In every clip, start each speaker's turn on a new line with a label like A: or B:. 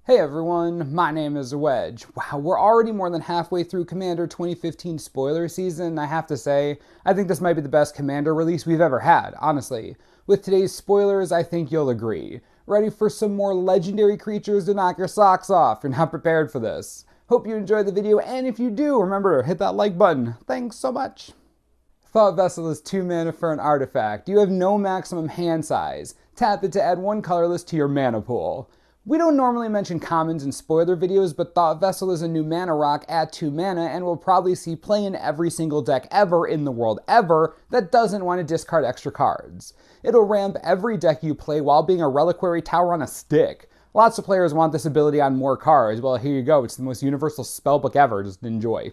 A: Hey everyone, my name is Wedge. Wow, we're already more than halfway through Commander 2015 spoiler season. I have to say, I think this might be the best Commander release we've ever had, honestly. With today's spoilers, I think you'll agree. Ready for some more legendary creatures to knock your socks off? You're not prepared for this. Hope you enjoyed the video, and if you do, remember to hit that like button. Thanks so much. Thought Vessel is 2 mana for an artifact. You have no maximum hand size. Tap it to add 1 colorless to your mana pool. We don't normally mention commons in spoiler videos, but Thought Vessel is a new mana rock at 2 mana and will probably see play in every single deck ever in the world ever that doesn't want to discard extra cards. It'll ramp every deck you play while being a reliquary tower on a stick. Lots of players want this ability on more cards. Well, here you go. It's the most universal spellbook ever. Just enjoy.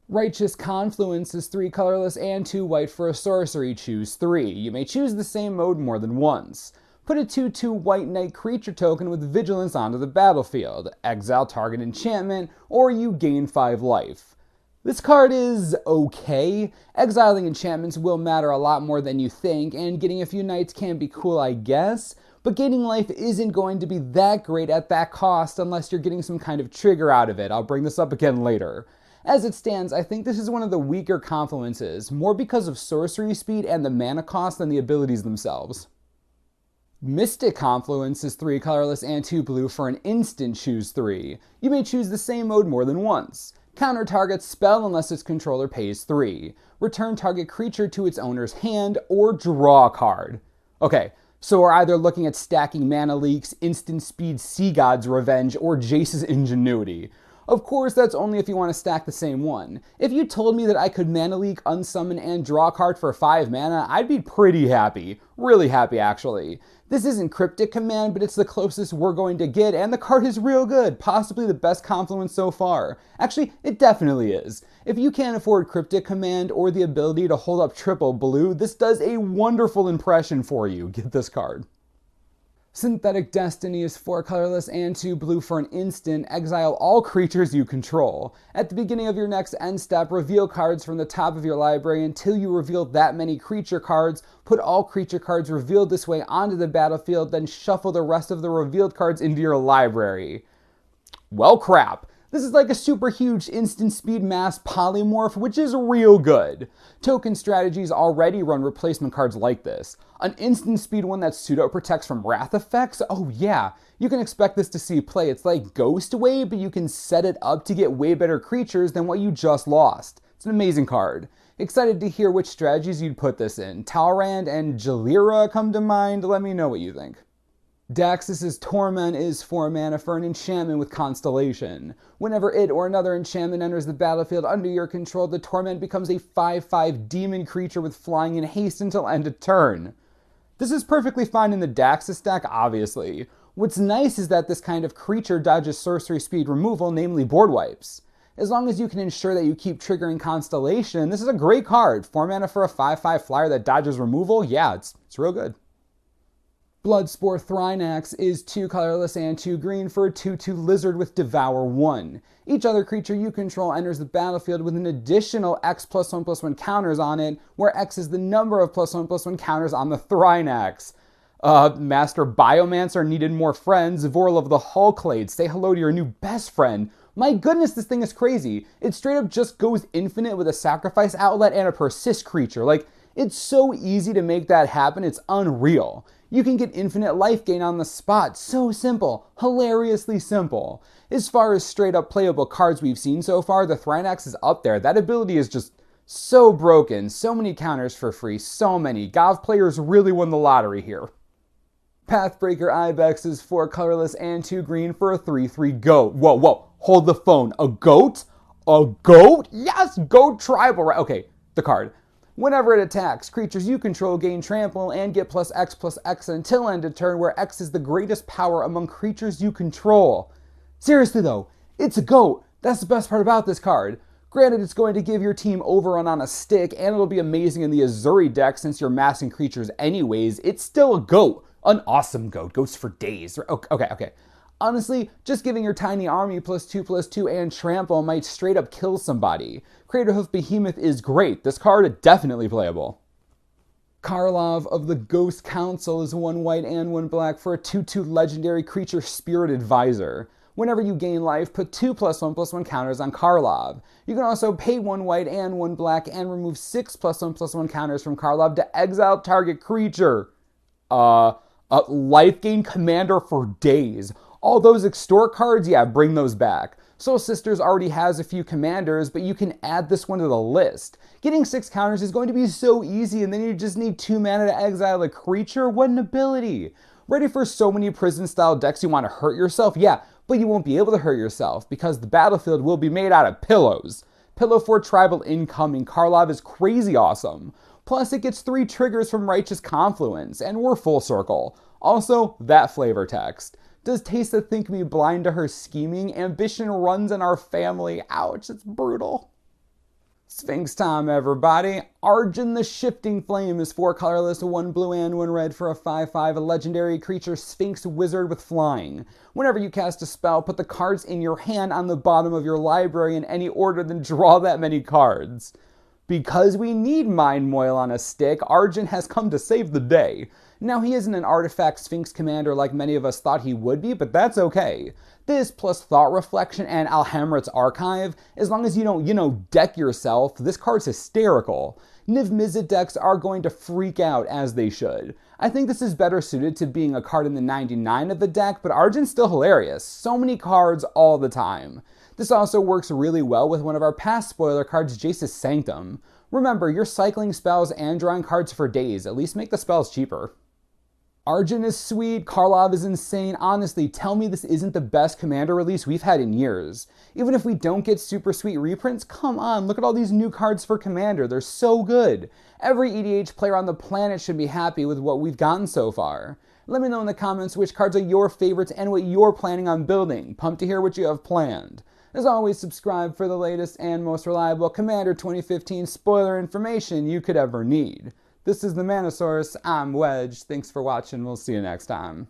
A: Righteous Confluence is 3 colorless and 2 white for a sorcery. Choose 3. You may choose the same mode more than once. Put a 2/2 white knight creature token with vigilance onto the battlefield. Exile target enchantment, or you gain 5 life. This card is okay. Exiling enchantments will matter a lot more than you think, and getting a few knights can be cool, I guess. But gaining life isn't going to be that great at that cost unless you're getting some kind of trigger out of it. I'll bring this up again later. As it stands, I think this is one of the weaker confluences, more because of sorcery speed and the mana cost than the abilities themselves. Mystic Confluence is 3 colorless and 2 blue for an instant. Choose 3. You may choose the same mode more than once. Counter target spell unless its controller pays 3. Return target creature to its owner's hand or draw a card. Okay, so we're either looking at stacking Mana Leaks, Instant Speed Sea God's Revenge, or Jace's Ingenuity. Of course, that's only if you want to stack the same one. If you told me that I could Mana Leak, unsummon, and draw a card for 5 mana, I'd be pretty happy. Really happy, actually. This isn't Cryptic Command, but it's the closest we're going to get, and the card is real good, possibly the best Confluence so far. Actually, it definitely is. If you can't afford Cryptic Command or the ability to hold up triple blue, this does a wonderful impression for you. Get this card. Synthetic Destiny is 4 colorless and 2 blue for an instant. Exile all creatures you control. At the beginning of your next end step, reveal cards from the top of your library until you reveal that many creature cards. Put all creature cards revealed this way onto the battlefield, then shuffle the rest of the revealed cards into your library. Well, crap. This is like a super huge instant speed mass polymorph, which is real good. Token strategies already run replacement cards like this. An instant speed one that pseudo protects from wrath effects? Oh yeah, you can expect this to see play. It's like Ghost Wave, but you can set it up to get way better creatures than what you just lost. It's an amazing card. Excited to hear which strategies you'd put this in. Talrand and Jalira come to mind. Let me know what you think. Daxus' Torment is 4 mana for an enchantment with Constellation. Whenever it or another enchantment enters the battlefield under your control, the Torment becomes a 5/5 demon creature with flying and haste until end of turn. This is perfectly fine in the Daxus deck, obviously. What's nice is that this kind of creature dodges sorcery speed removal, namely board wipes. As long as you can ensure that you keep triggering Constellation, this is a great card. 4 mana for a 5/5 flyer that dodges removal? Yeah, it's real good. Bloodspore Thrynax is 2 colorless and 2 green for a 2/2 lizard with Devour 1. Each other creature you control enters the battlefield with an additional X +1/+1 counters on it, where X is the number of +1/+1 counters on the Thrynax. Master Biomancer needed more friends. Vorl of the Hulklade, say hello to your new best friend. My goodness, this thing is crazy. It straight up just goes infinite with a sacrifice outlet and a persist creature. Like, it's so easy to make that happen, it's unreal. You can get infinite life gain on the spot. So simple. Hilariously simple. As far as straight up playable cards we've seen so far, the Thrynax is up there. That ability is just so broken. So many counters for free. So many. Gov players really won the lottery here. Pathbreaker Ibex is 4 colorless and 2 green for a 3/3 goat. Whoa. Hold the phone. A goat? A goat? Yes, goat tribal. Right. Okay, the card. Whenever it attacks, creatures you control gain trample and get +X/+X until end of turn, where X is the greatest power among creatures you control. Seriously though, it's a goat. That's the best part about this card. Granted, it's going to give your team overrun on a stick, and it'll be amazing in the Azuri deck since you're massing creatures anyways. It's still a goat. An awesome goat. Goats for days. Okay. Honestly, just giving your tiny army +2/+2 and trample might straight up kill somebody. Craterhoof Behemoth is great. This card is definitely playable. Karlov of the Ghost Council is 1 white and 1 black for a 2/2 legendary creature Spirit Advisor. Whenever you gain life, put 2 +1/+1 counters on Karlov. You can also pay 1 white and 1 black and remove 6 +1/+1 counters from Karlov to exile target creature. Life gain commander for days. All those extort cards, yeah, bring those back. Soul Sisters already has a few commanders, but you can add this one to the list. Getting 6 counters is going to be so easy, and then you just need 2 mana to exile a creature? What an ability! Ready for so many prison-style decks you want to hurt yourself? Yeah, but you won't be able to hurt yourself, because the battlefield will be made out of pillows. Pillow for Tribal incoming. Karlov is crazy awesome. Plus, it gets 3 triggers from Righteous Confluence, and we're full circle. Also, that flavor text. Does Taysa think me blind to her scheming? Ambition runs in our family. Ouch, it's brutal. Sphinx time, everybody. Arjun the Shifting Flame is 4 colorless, 1 blue and 1 red for a 5/5, a legendary creature Sphinx Wizard with flying. Whenever you cast a spell, put the cards in your hand on the bottom of your library in any order, then draw that many cards. Because we need Mind Moil on a stick, Arjun has come to save the day. Now, he isn't an artifact Sphinx commander like many of us thought he would be, but that's okay. This plus Thought Reflection and Alhamret's Archive, as long as you don't, deck yourself, this card's hysterical. Niv Mizzet decks are going to freak out, as they should. I think this is better suited to being a card in the 99 of the deck, but Arjun's still hilarious. So many cards all the time. This also works really well with one of our past spoiler cards, Jace's Sanctum. Remember, you're cycling spells and drawing cards for days. At least make the spells cheaper. Arjun is sweet, Karlov is insane. Honestly, tell me this isn't the best commander release we've had in years. Even if we don't get super sweet reprints, come on, look at all these new cards for commander. They're so good. Every EDH player on the planet should be happy with what we've gotten so far. Let me know in the comments which cards are your favorites and what you're planning on building. Pumped to hear what you have planned. As always, subscribe for the latest and most reliable Commander 2015 spoiler information you could ever need. This is the Manosaurus, I'm Wedge. Thanks for watching, we'll see you next time.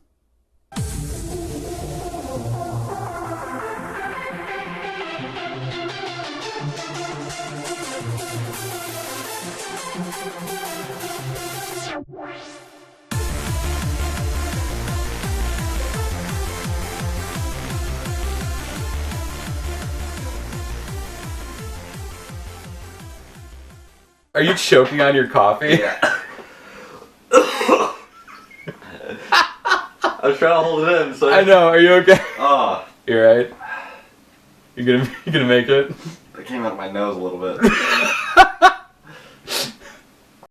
B: Are you choking on your coffee?
C: Yeah. I was trying to hold it in, so
B: I know, are you okay?
C: Oh.
B: You right? You gonna make it?
C: It came out of my nose a little bit.